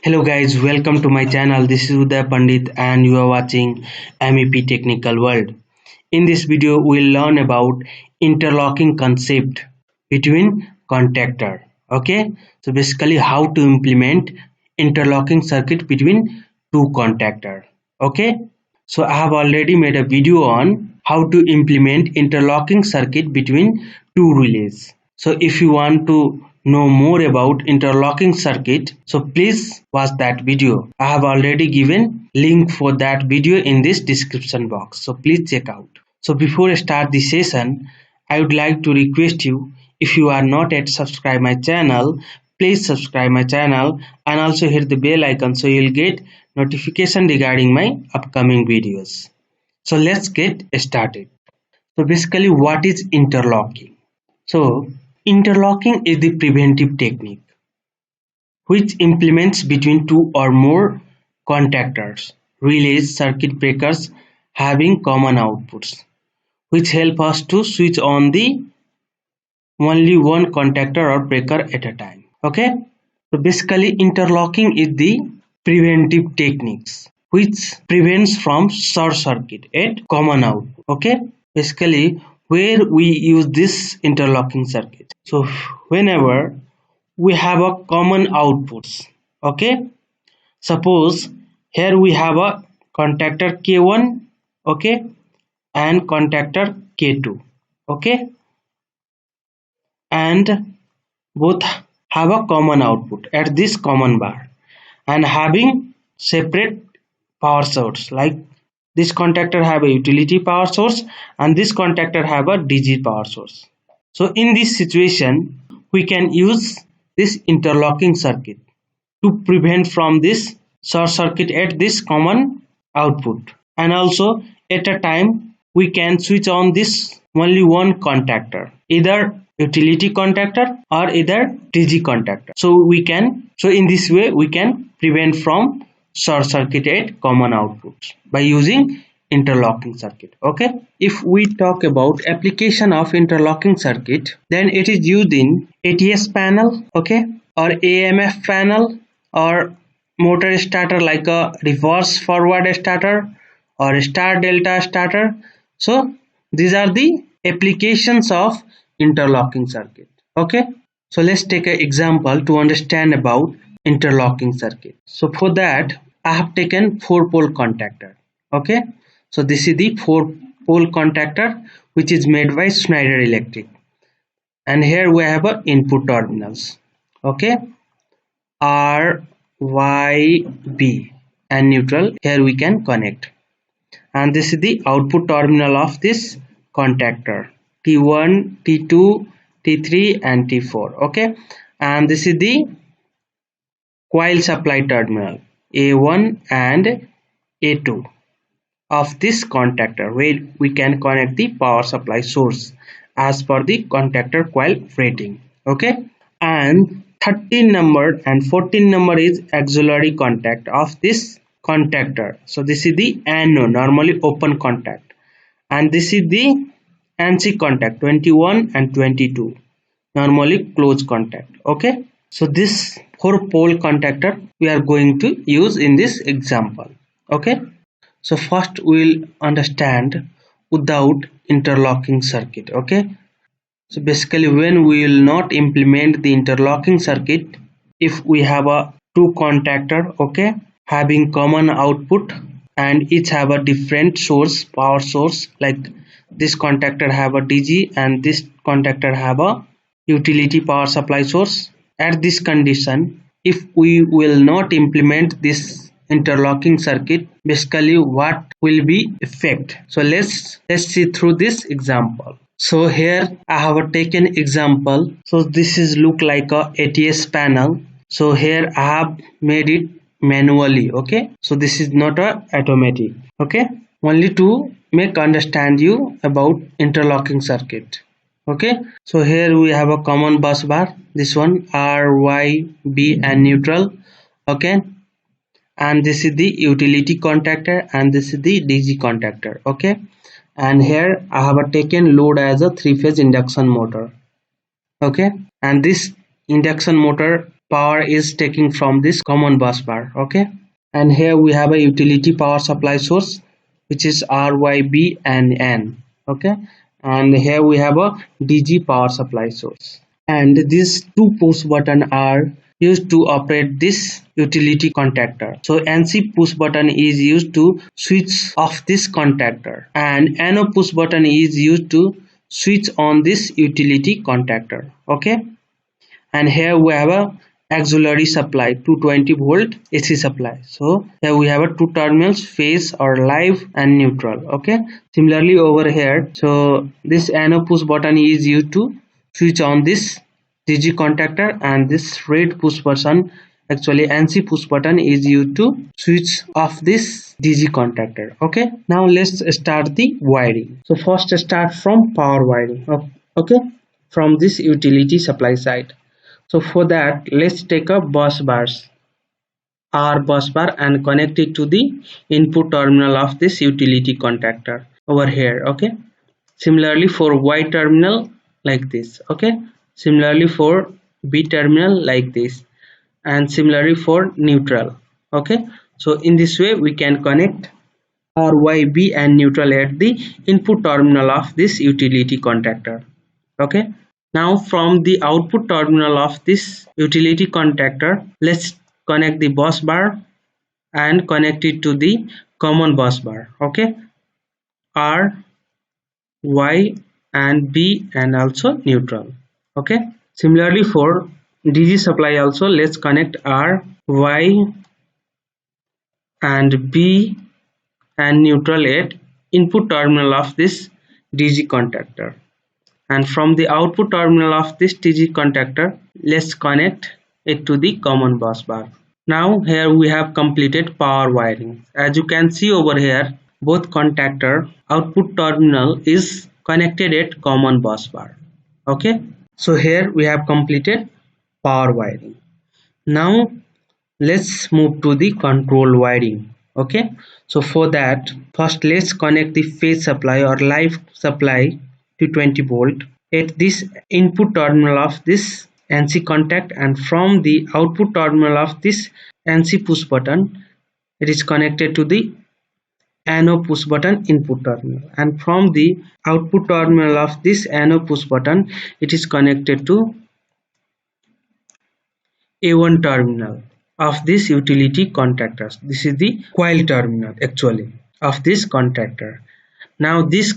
Hello guys, welcome to my channel. This is Uday Pandit and you are watching MEP Technical World. In this video, we'll learn about interlocking concept between contactor. Okay, so basically how to implement interlocking circuit between two contactor. Okay, so I have already made a video on how to implement interlocking circuit between two relays. So if you want to know more about interlocking circuit, so please watch that video. I have already given link for that video in this description box, so please check out. So before I start the session, I would like to request you, if you are not yet subscribe my channel, please subscribe my channel and also hit the bell icon so you'll get notification regarding my upcoming videos. So let's get started. So basically, what is interlocking? So interlocking is the preventive technique which implements between two or more contactors, relays, circuit breakers having common outputs, which help us to switch on the only one contactor or breaker at a time. Okay, so basically interlocking is the preventive techniques which prevents from short circuit at common output. Okay, basically where we use this interlocking circuit, so whenever we have a common outputs. Okay, suppose here we have a contactor K1, okay, and contactor K2, okay, and both have a common output at this common bar and having separate power source, like this contactor have a utility power source and this contactor have a DC power source. So in this situation we can use this interlocking circuit to prevent from this short circuit at this common output, and also at a time we can switch on this only one contactor, either utility contactor or either DG contactor. So in this way we can prevent from short circuit at common outputs by using interlocking circuit. Okay, if we talk about application of interlocking circuit, then it is used in ATS panel, okay, or AMF panel, or motor starter like a reverse forward starter or star delta starter. So these are the applications of interlocking circuit. Okay, so let's take an example to understand about interlocking circuit. So for that I have taken 4-pole contactor. Okay, so this is the 4-pole contactor which is made by Schneider Electric, and here we have a input terminals, okay, R, Y, B, and neutral. Here we can connect, and this is the output terminal of this contactor T1, T2, T3 and T4. Okay, and this is the coil supply terminal A1 and A2 of this contactor, where we can connect the power supply source as per the contactor coil rating. Okay, and 13 number and 14 number is auxiliary contact of this contactor. So this is the ANO, normally open contact, and this is the ANSI contact 21 and 22, normally closed contact. Okay, so this 4-pole contactor we are going to use in this example. Okay, so first we'll understand without interlocking circuit. Okay, so basically when we will not implement the interlocking circuit if we have a two contactor, okay, having common output and each have a different source, power source, like this contactor have a DG and this contactor have a utility power supply source. At this condition, if we will not implement this interlocking circuit, basically what will be effect? So let's see through this example. So here I have taken example. So this is look like a ATS panel. So here I have made it manually. Okay, so this is not a automatic. Okay, only to make understand you about interlocking circuit. Okay, so here we have a common bus bar, this one R, Y, B and neutral. Okay, and this is the utility contactor and this is the DG contactor. Okay, and here I have taken load as a 3-phase induction motor. Okay, and this induction motor power is taking from this common bus bar. Okay, and here we have a utility power supply source which is R, Y, B and N. Okay, and here we have a DG power supply source, and these two push button are used to operate this utility contactor. So NC push button is used to switch off this contactor, and NO push button is used to switch on this utility contactor. Okay, and here we have a auxiliary supply 220-volt AC supply. So here we have a two terminals, phase or live and neutral. Okay, similarly over here, so this NO push button is used to switch on this DG contactor, and this red push button, actually NC push button, is used to switch off this DG contactor. Okay, now let's start the wiring. So first start from power wiring. Okay, from this utility supply side. So for that, let's take a bus bars, R bus bar, and connect it to the input terminal of this utility contactor over here. Okay, similarly for Y terminal like this. Okay, similarly for B terminal like this, and similarly for neutral. Okay, so in this way we can connect R, Y, B and neutral at the input terminal of this utility contactor. Okay, now from the output terminal of this utility contactor, let's connect the bus bar and connect it to the common bus bar. Okay, R, Y and B and also neutral. Okay, similarly for DG supply also, let's connect R, Y and B and neutral at input terminal of this DG contactor, and from the output terminal of this DG contactor, let's connect it to the common bus bar. Now here we have completed power wiring. As you can see over here, both contactor output terminal is connected at common bus bar. Okay, so here we have completed power wiring. Now let's move to the control wiring. Okay, so for that, first let's connect the phase supply or live supply to 20-volt at this input terminal of this NC contact, and from the output terminal of this NC push button, it is connected to the NO push button input terminal, and from the output terminal of this NO push button, it is connected to A1 terminal of this utility contactors. This is the coil terminal actually of this contactor. Now this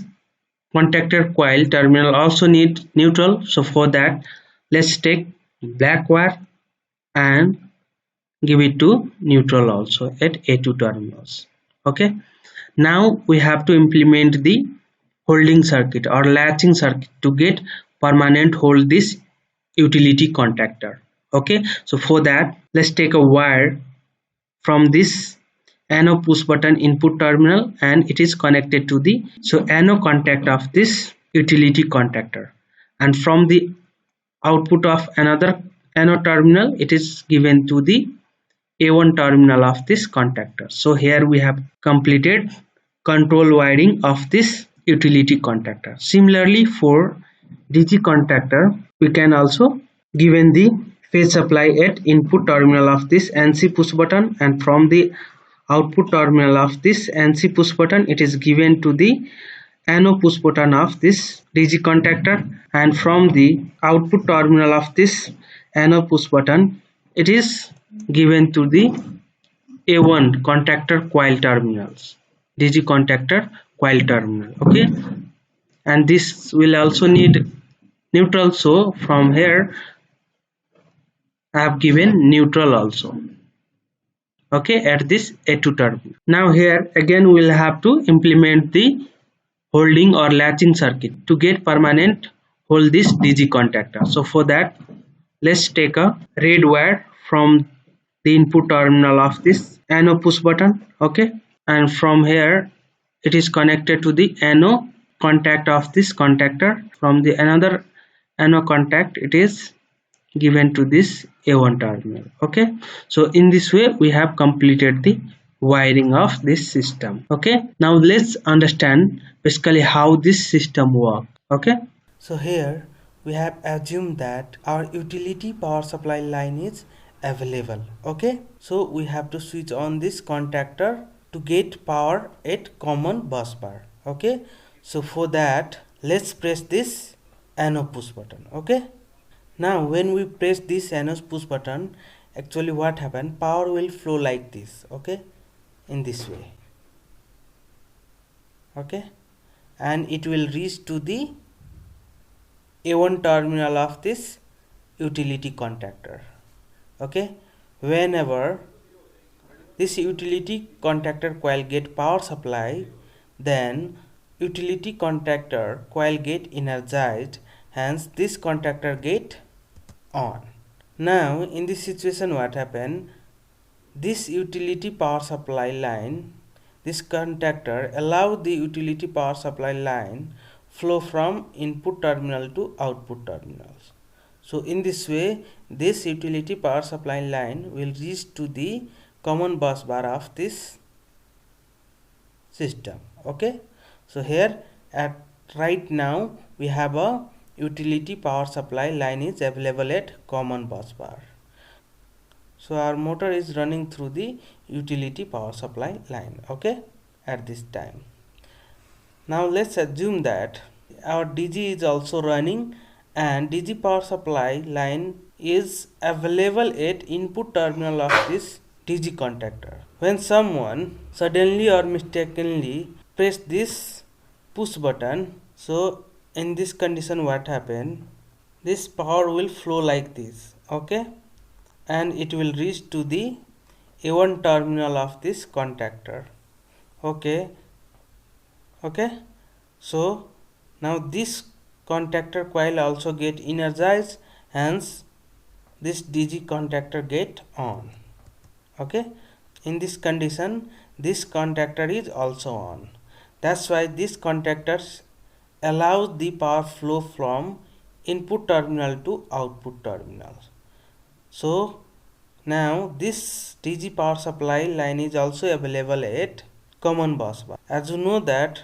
contactor coil terminal also need neutral, so for that let's take black wire and give it to neutral also at A2 terminals. Okay, now we have to implement the holding circuit or latching circuit to get permanent hold this utility contactor. Okay, so for that let's take a wire from this NO push button input terminal, and it is connected to the NO contact of this utility contactor, and from the output of another NO terminal, it is given to the A1 terminal of this contactor. So here we have completed control wiring of this utility contactor. Similarly for DG contactor, we can also given the phase supply at input terminal of this NC push button, and from the output terminal of this NC push button, it is given to the NO push button of this DG contactor, and from the output terminal of this NO push button, it is given to the A1 contactor coil terminals, DG contactor coil terminal. Okay, and this will also need neutral, so from here I have given neutral also. Okay, at this A2 terminal. Now here again we will have to implement the holding or latching circuit to get permanent hold this DG contactor. So for that, let's take a red wire from the input terminal of this NO push button. Okay, and from here it is connected to the NO contact of this contactor. From the another NO contact, it is given to this A1 terminal. Okay, so in this way we have completed the wiring of this system. Okay, now let's understand basically how this system works. Okay, so here we have assumed that our utility power supply line is available. Okay, so we have to switch on this contactor to get power at common bus bar. Okay, so for that let's press this anno push button. Okay, now when we press this anno push button, actually what happened, power will flow like this. Okay, in this way. Okay, and it will reach to the A1 terminal of this utility contactor. Okay, whenever this utility contactor coil get power supply, then utility contactor coil get energized, hence this contactor get on. Now in this situation what happen, this utility power supply line, this contactor allow the utility power supply line flow from input terminal to output terminals. So in this way this utility power supply line will reach to the common bus bar of this system. Okay, so here at right now we have a utility power supply line is available at common bus bar. So our motor is running through the utility power supply line. Okay, at this time. Now let's assume that our DG is also running and DG power supply line is available at input terminal of this DG contactor. When someone suddenly or mistakenly press this push button, so in this condition what happen, this power will flow like this. Okay, and it will reach to the A1 terminal of this contactor. Okay, so now this contactor coil also get energized, hence this DG contactor get on. Okay, in this condition this contactor is also on. That's why this contactors allows the power flow from input terminal to output terminal. So now this DG power supply line is also available at common bus bar. As you know that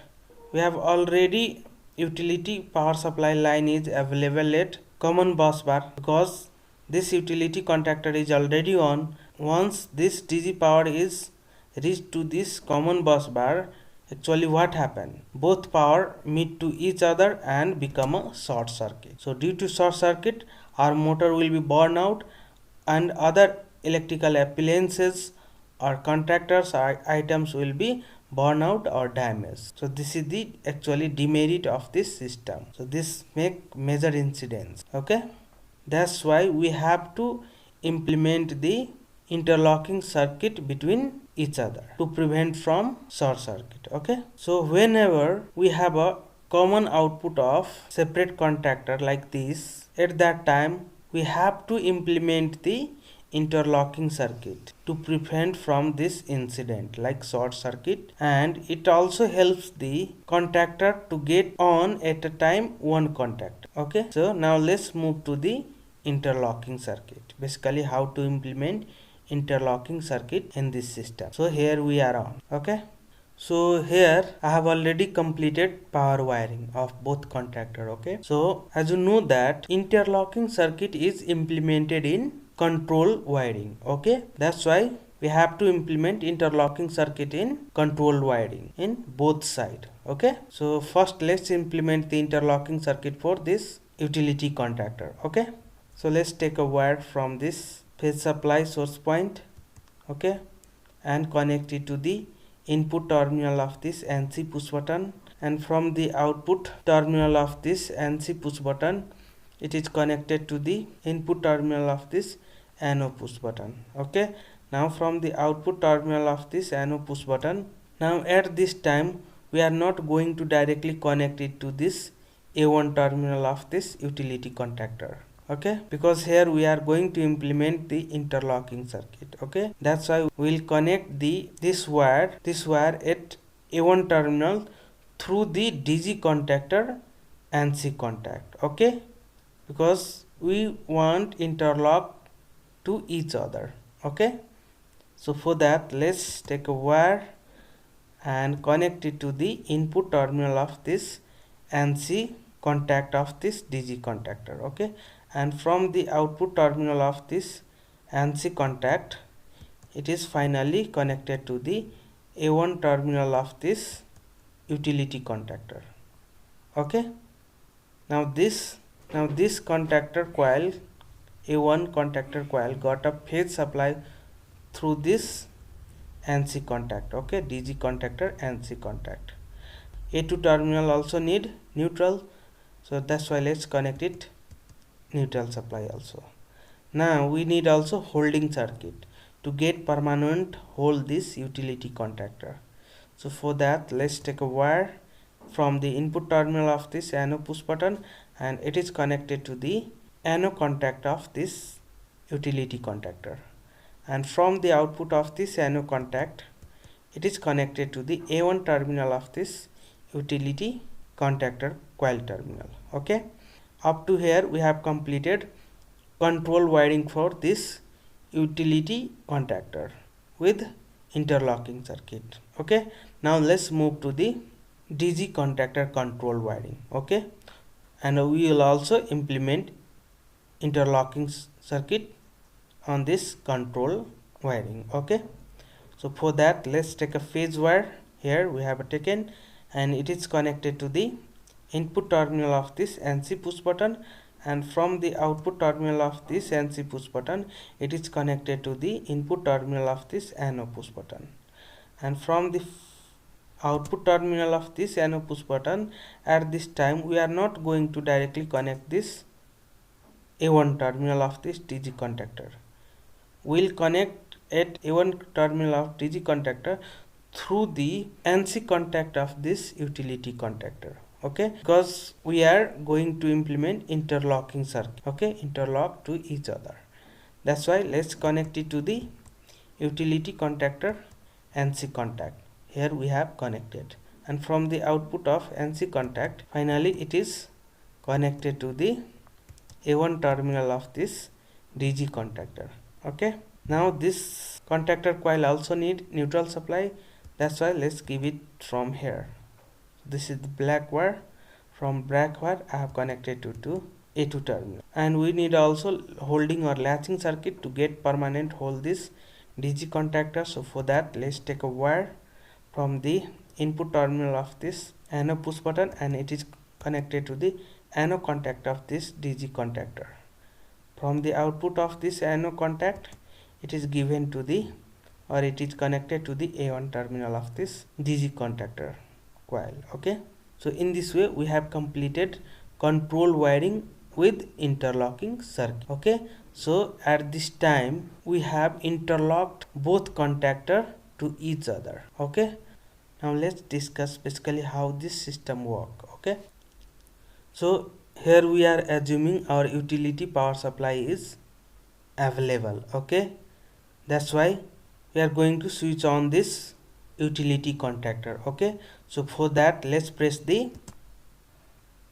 we have already utility power supply line is available at common bus bar because this utility contactor is already on. Once this DG power is reached to this common bus bar, actually what happened, both power meet to each other and become a short circuit. So due to short circuit our motor will be burned out and other electrical appliances or contractors or items will be burned out or damaged. So this is the actually demerit of this system. So this make major incidents. Okay, that's why we have to implement the interlocking circuit between each other to prevent from short circuit. Okay, so whenever we have a common output of separate contactor like this, at that time we have to implement the interlocking circuit to prevent from this incident like short circuit, and it also helps the contactor to get on at a time one contact. Okay, so now let's move to the interlocking circuit, basically how to implement interlocking circuit in this system. So here we are on. Okay, so here I have already completed power wiring of both contactor. Okay, so as you know that interlocking circuit is implemented in control wiring. Okay, that's why we have to implement interlocking circuit in control wiring in both side. Okay, so first let's implement the interlocking circuit for this utility contactor. Okay, so let's take a wire from this phase supply source point. Okay, and connect it to the input terminal of this NC push button, and from the output terminal of this NC push button it is connected to the input terminal of this NO push button. Okay, now from the output terminal of this NO push button, now at this time we are not going to directly connect it to this A1 terminal of this utility contactor. Okay, because here we are going to implement the interlocking circuit. Okay, that's why we'll connect this wire at A1 terminal through the DG contactor and C contact. Okay, because we want interlock to each other. Okay, so for that let's take a wire and connect it to the input terminal of this NC contact of this DG contactor. Okay, and from the output terminal of this ANSI contact, it is finally connected to the A1 terminal of this utility contactor. Okay, now this contactor coil, A1 contactor coil, got a phase supply through this ANSI contact. Okay, DG contactor ANSI contact. A2 terminal also need neutral, so that's why let's connect it neutral supply also. Now we need also holding circuit to get permanent hold this utility contactor. So for that, let's take a wire from the input terminal of this anode push button, and it is connected to the anode contact of this utility contactor, and from the output of this anode contact, it is connected to the A1 terminal of this utility contactor coil terminal. Okay, up to here we have completed control wiring for this utility contactor with interlocking circuit. Okay, now let's move to the DG contactor control wiring. Okay, and we will also implement interlocking circuit on this control wiring. Okay, so for that, let's take a phase wire. Here we have taken, and it is connected to the input terminal of this ANSI push button, and from the output terminal of this ANSI push button, it is connected to the input terminal of this anode push button, and from the output terminal of this anode push button, at this time we are not going to directly connect this A1 terminal of this DG contactor. We'll connect at A1 terminal of DG contactor through the ANSI contact of this utility contactor. Okay, because we are going to implement interlocking circuit. Okay, interlock to each other. That's why let's connect it to the utility contactor ANSI contact. Here we have connected, and from the output of ANSI contact, finally it is connected to the A1 terminal of this DG contactor. Okay, now this contactor coil also need neutral supply. That's why let's give it from here. This is the black wire. From black wire I have connected to A2 terminal, and we need also holding or latching circuit to get permanent hold this DG contactor. So for that, let's take a wire from the input terminal of this anode push button, and it is connected to the anode contact of this DG contactor. From the output of this anode contact, it is given to the, or it is connected to the A1 terminal of this DG contactor coil. Okay, so in this way we have completed control wiring with interlocking circuit. Okay, so at this time we have interlocked both contactor to each other. Okay, now let's discuss basically how this system work. Okay, so here we are assuming our utility power supply is available. Okay, that's why we are going to switch on this utility contactor. Okay, so for that, let's press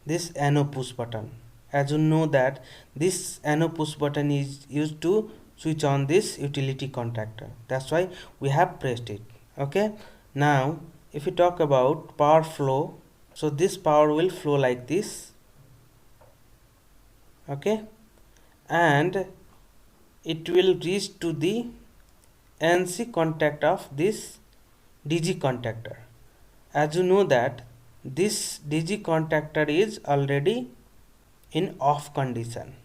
this anode push button. As you know that this anode push button is used to switch on this utility contactor. That's why we have pressed it. Okay, now if we talk about power flow, so this power will flow like this. Okay, and it will reach to the ANSI contact of this DG contactor. As you know that this DG contactor is already in off condition.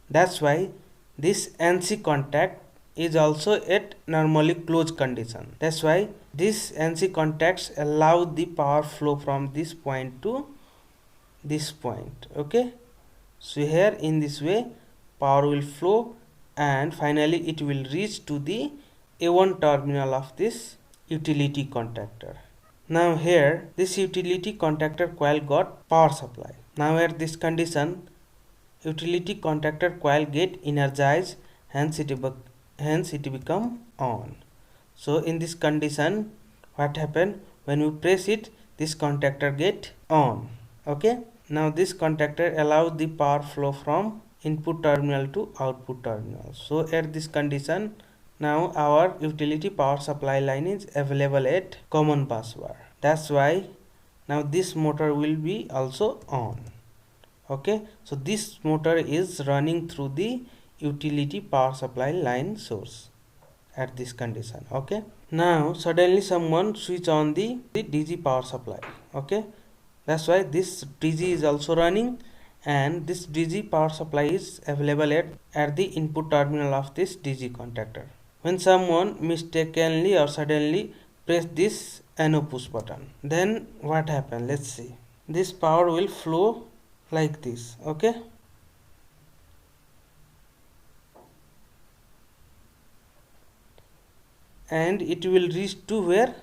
That's why this ANSI contact is also at normally closed condition. That's why this ANSI contacts allow the power flow from this point to this point. Okay, so here in this way power will flow, and finally it will reach to the A1 terminal of this utility contactor. Now here this utility contactor coil got power supply. Now at this condition, utility contactor coil get energized, hence it become on. So in this condition, what happen, when we press it, this contactor get on. Okay, now this contactor allows the power flow from input terminal to output terminal. So at this condition, now our utility power supply line is available at common bus bar. That's why now this motor will be also on. Okay, so this motor is running through the utility power supply line source at this condition. Okay, now suddenly someone switch on the DC power supply. Okay, that's why this DC is also running, and this DC power supply is available at the input terminal of this DC contactor. When someone mistakenly or suddenly press this NO push button, then what happens? Let's see. This power will flow like this. Okay, and it will reach to where?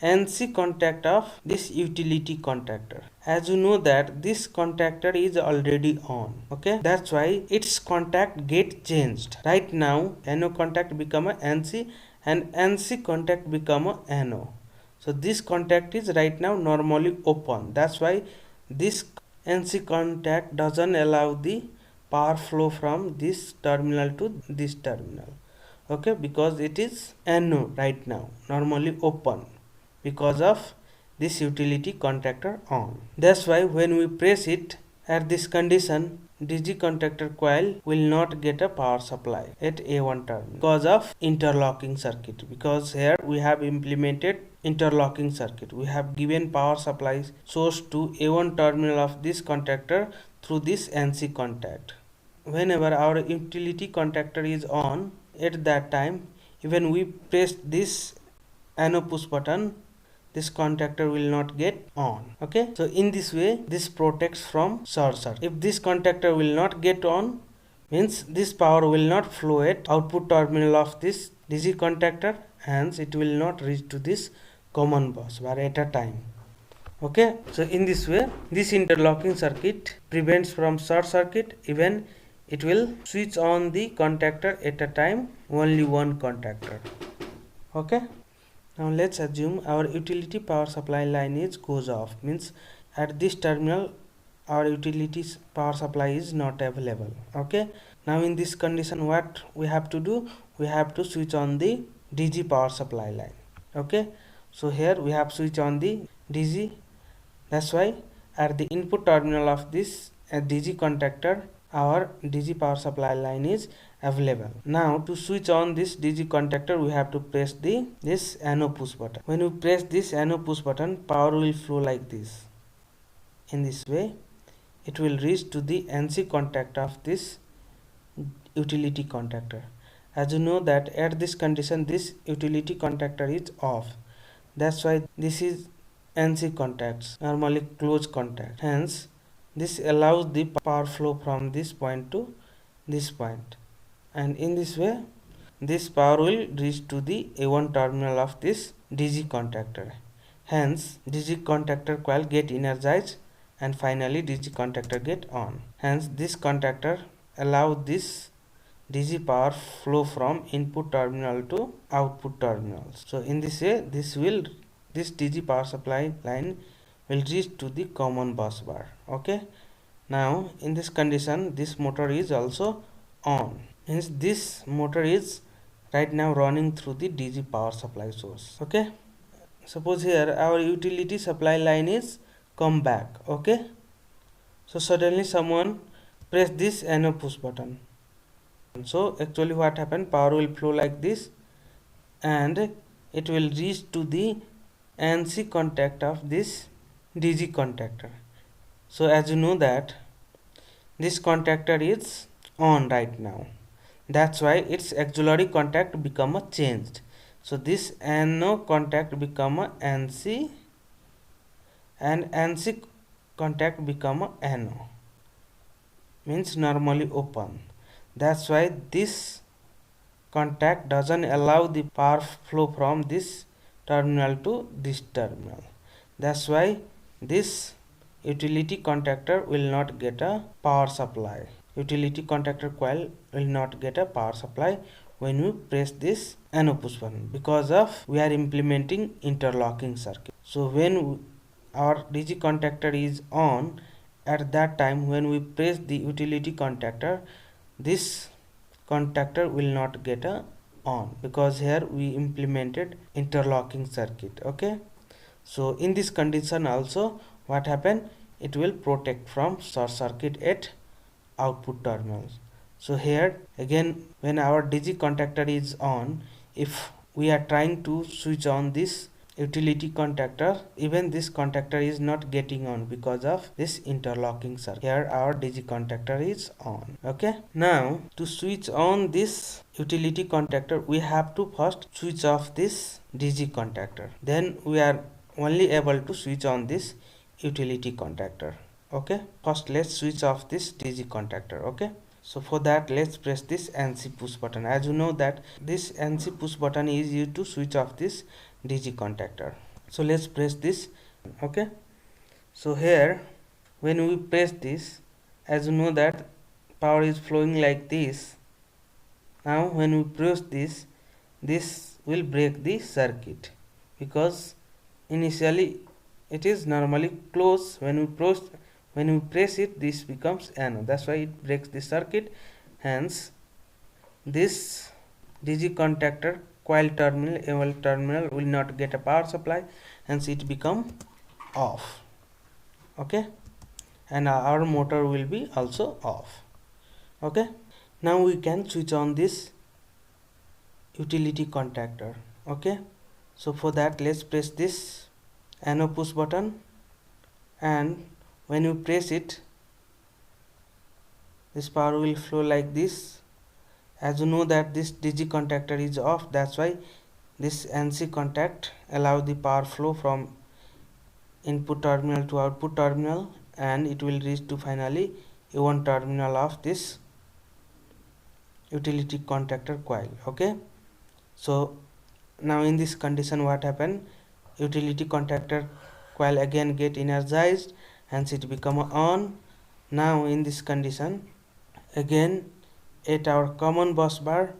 NC contact of this utility contactor. As you know that this contactor is already on. Okay, that's why its contact get changed. Right now NO contact become a NC and NC contact become a NO. So this contact is right now normally open. That's why this NC contact doesn't allow the power flow from this terminal to this terminal. Okay, because it is NO right now, normally open, because of this utility contactor on. That's why when we press it at this condition, DC contactor coil will not get a power supply at A1 terminal because of interlocking circuit. Because here we have implemented interlocking circuit. We have given power supply source to A1 terminal of this contactor through this NC contact. Whenever our utility contactor is on, at that time even we press this NO push button, this contactor will not get on. Okay, so in this way this protects from short circuit. If this contactor will not get on, means this power will not flow at output terminal of this DC contactor, hence it will not reach to this common bus bar at a time. Okay, so in this way this interlocking circuit prevents from short circuit. Even it will switch on the contactor at a time, only one contactor. Okay, now let's assume our utility power supply line is goes off, means at this terminal our utility power supply is not available. Okay, now in this condition what we have to do? We have to switch on the DC power supply line. Okay, so here we have switch on the DC. That's why at the input terminal of this DC contactor our DC power supply line is available. Now to switch on this DC contactor we have to press this NO push button. When we press this NO push button, power will flow like this. In this way it will reach to the NC contact of this utility contactor. As you know that at this condition this utility contactor is off. That's why this is NC contacts, normally closed contact. Hence this allows the power flow from this point to this point, and in this way this power will reach to the A1 terminal of this DC contactor. Hence DC contactor coil get energized and finally DC contactor get on. Hence this contactor allow this DC power flow from input terminal to output terminals. So in this way this DC power supply line will reach to the common bus bar. Okay, now in this condition this motor is also on, hence this motor is right now running through the DC power supply source. Okay, suppose here our utility supply line is come back. Okay, so suddenly someone press this NO push button. So actually what happened, power will flow like this and it will reach to the NC contact of this DC contactor. So as you know that this contactor is on right now, that's why its auxiliary contact become a changed. So this NO contact become a NC and NC contact become a NO, means normally open. That's why this contact doesn't allow the power flow from this terminal to this terminal. That's why this utility contactor will not get a power supply. Utility contactor coil will not get a power supply when we press this NO push button, because of we are implementing interlocking circuit. So when our DC contactor is on, at that time when we press the utility contactor, this contactor will not get a on, because here we implemented interlocking circuit. Okay, so in this condition also what happen, it will protect from short circuit at output terminals. So here again, when our DC contactor is on, if we are trying to switch on this utility contactor, even this contactor is not getting on because of this interlocking circuit. Here our DC contactor is on. Okay, now to switch on this utility contactor, we have to first switch off this DC contactor, then we are only able to switch on this utility contactor. Okay, first let's switch off this DC contactor. Okay, so for that, let's press this NC push button. As you know that this NC push button is used to switch off this DC contactor. So let's press this. Okay, so here when we press this, as you know that power is flowing like this. Now when we press this, this will break the circuit, because initially it is normally closed. When we press it, this becomes anode. That's why it breaks the circuit. Hence this DC contactor coil terminal, AOL terminal, will not get a power supply, hence it become off. Okay, and our motor will be also off. Okay, now we can switch on this utility contactor. Okay, so for that, let's press this anode push button, and when you press it, this power will flow like this. As you know that this DC contactor is off, that's why this NC contact allow the power flow from input terminal to output terminal, and it will reach to finally A1 terminal of this utility contactor coil. Okay, so now in this condition, what happened, utility contactor coil again get energized, hence it become on. Now in this condition, again at our common bus bar,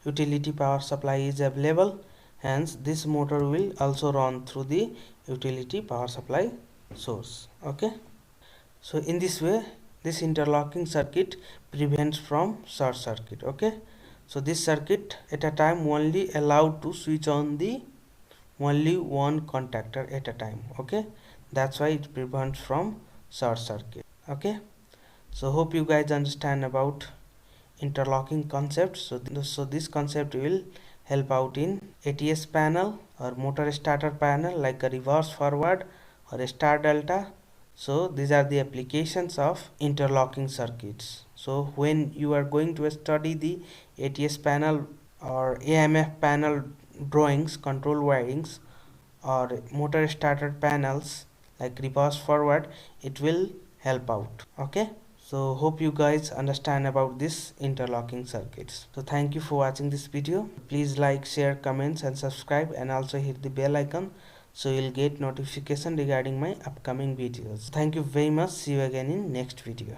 utility power supply is available, hence this motor will also run through the utility power supply source. Okay, so in this way, this interlocking circuit prevents from short circuit. Okay, so this circuit at a time only allowed to switch on the only one contactor at a time. Okay, that's why it prevents from short circuit. Okay, so hope you guys understand about interlocking concept. So this concept will help out in ATS panel or motor starter panel, like a reverse forward or a star delta. So these are the applications of interlocking circuits. So when you are going to study the ATS panel or AMF panel drawings, control wirings, or motor starter panels like reverse forward, it will help out. Okay, so hope you guys understand about this interlocking circuits. So thank you for watching this video. Please like, share, comments and subscribe, and also hit the bell icon so you'll get notification regarding my upcoming videos. Thank you very much. See you again in next video.